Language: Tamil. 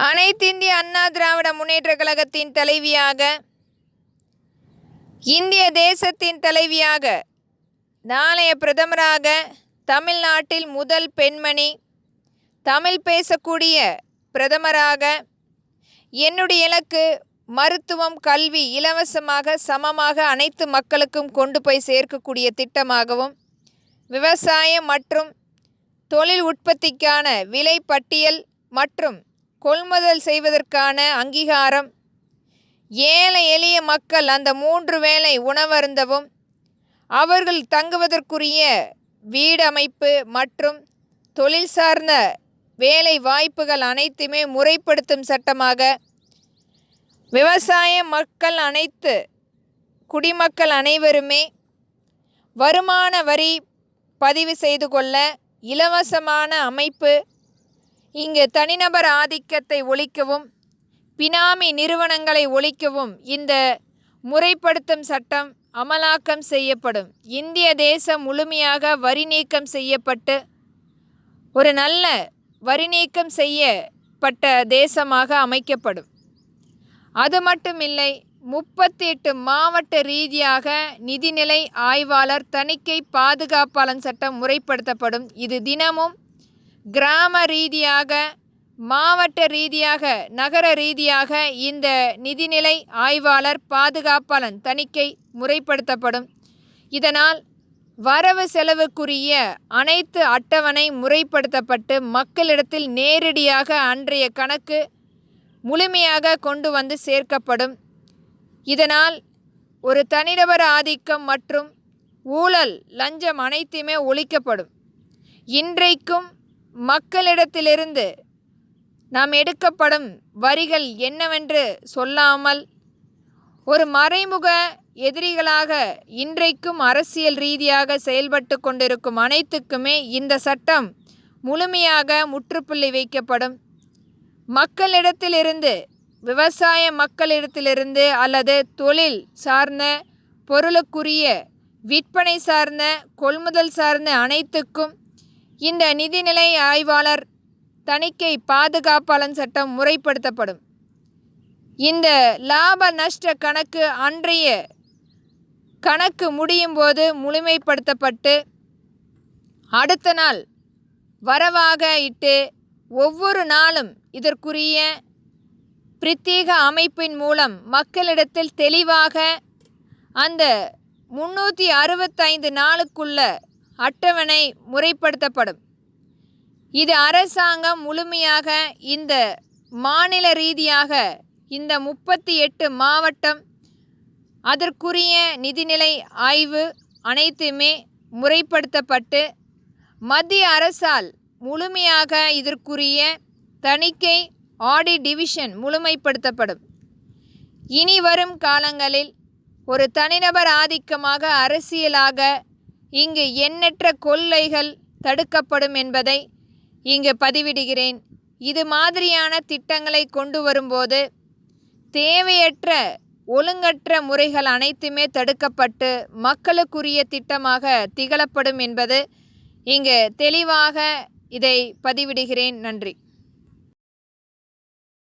அனைத்திந்திய அண்ணா திராவிட முன்னேற்றக் கழகத்தின் தலைவியாக, இந்திய தேசத்தின் தலைவியாக, நாளைய பிரதமராக, தமிழ்நாட்டில் முதல் பெண்மணி, தமிழ் பேசக்கூடிய பிரதமராக, என்னுடைய இலக்கு மருத்துவம், கல்வி இலவசமாக சமமாக அனைத்து மக்களுக்கும் கொண்டு போய் சேர்க்கக்கூடிய திட்டமாகவும், விவசாயம் மற்றும் தொழில் உற்பத்திக்கான விலை பட்டியல் மற்றும் கொள்முதல் செய்வதற்கான அங்கீகாரம், ஏழை எளிய மக்கள் அந்த 3 வேளை உணவருந்தவும், அவர்கள் தங்குவதற்குரிய வீடு அமைப்பு மற்றும் தொழில் சார்ந்த வேலை வாய்ப்புகள் அனைத்துமே முறைப்படுத்தும் சட்டமாக, விவசாய மக்கள் அனைத்து குடிமக்கள் அனைவருமே வருமான வரி பதிவு செய்து கொள்ள இலவசமான அமைப்பு, இங்கு தனிநபர் ஆதிக்கத்தை ஒழிக்கவும், பினாமி நிறுவனங்களை ஒழிக்கவும் இந்த முறைப்படுத்தும் சட்டம் அமலாக்கம் செய்யப்படும். இந்திய தேசம் முழுமையாக வரி நீக்கம் செய்யப்பட்டு ஒரு நல்ல வரி நீக்கம் செய்யப்பட்ட தேசமாக அமைக்கப்படும். அது மட்டுமில்லை, 38 மாவட்ட ரீதியாக நிதிநிலை ஆய்வாளர் தணிக்கை பாதுகாப்பாளர் சட்டம் முறைப்படுத்தப்படும். இது தினமும் கிராம ரீதியாக, மாவட்ட ரீதியாக, நகர ரீதியாக இந்த நிதிநிலை ஆய்வாளர் பாதுகாப்பாளர் தணிக்கை முறைப்படுத்தப்படும். இதனால் வரவு செலவுக்குரிய அனைத்து அட்டவணை முறைப்படுத்தப்பட்டு மக்களிடத்தில் நேரடியாக அன்றைய கணக்கு முழுமையாக கொண்டு வந்து சேர்க்கப்படும். இதனால் ஒரு தனிநபர் ஆதிக்கம் மற்றும் ஊழல், லஞ்சம் அனைத்துமே ஒழிக்கப்படும். இன்றைக்கும் மக்களிடத்திலிருந்து நாம் எடுக்கப்படும் வரிகள் என்னவென்று சொல்லாமல் ஒரு மறைமுக எதிரிகளாக இன்றைக்கும் அரசியல் ரீதியாக செயல்பட்டு கொண்டிருக்கும் அனைத்துக்குமே இந்த சட்டம் முழுமையாக முற்றுப்புள்ளி வைக்கப்படும். மக்களிடத்திலிருந்து, விவசாய மக்களிடத்திலிருந்து அல்லது தொழில் சார்ந்த பொருளுக்குரிய விற்பனை சார்ந்த கொள்முதல் சார்ந்த அனைத்துக்கும் இந்த நிதிநிலை ஆய்வாளர் தணிக்கை பாதுகாப்பாளர் சட்டம் முறைப்படுத்தப்படும். இந்த லாப நஷ்ட கணக்கு அன்றைய கணக்கு முடியும் போது முழுமைப்படுத்தப்பட்டு அடுத்த நாள் வரவாக இட்டு ஒவ்வொரு நாளும் இதற்குரிய பிரத்யேக அமைப்பின் மூலம் மக்களிடத்தில் தெளிவாக அந்த 365 நாளுக்குள்ள அட்டவணை முறைப்படுத்தப்படும். இது அரசாங்கம் முழுமையாக இந்த மாநில ரீதியாக இந்த 38 மாவட்டம் அதற்குரிய நிதிநிலை ஆய்வு அனைத்துமே முறைப்படுத்தப்பட்டு மத்திய அரசால் முழுமையாக இதற்குரிய தணிக்கை ஆடிட் டிவிஷன் முழுமைப்படுத்தப்படும். இனி வரும் காலங்களில் ஒரு தனிநபர் ஆதிக்கமாக, அரசியலாக இங்கு எண்ணற்ற கொள்ளைகள் தடுக்கப்படும் என்பதை இங்கு பதிவிடுகிறேன். இது மாதிரியான திட்டங்களை கொண்டு வரும்போது தேவையற்ற ஒழுங்கற்ற முறைகள் அனைத்துமே தடுக்கப்பட்டு மக்களுக்குரிய திட்டமாக திகழப்படும் என்பது இங்கு தெளிவாக இதை பதிவிடுகிறேன். நன்றி.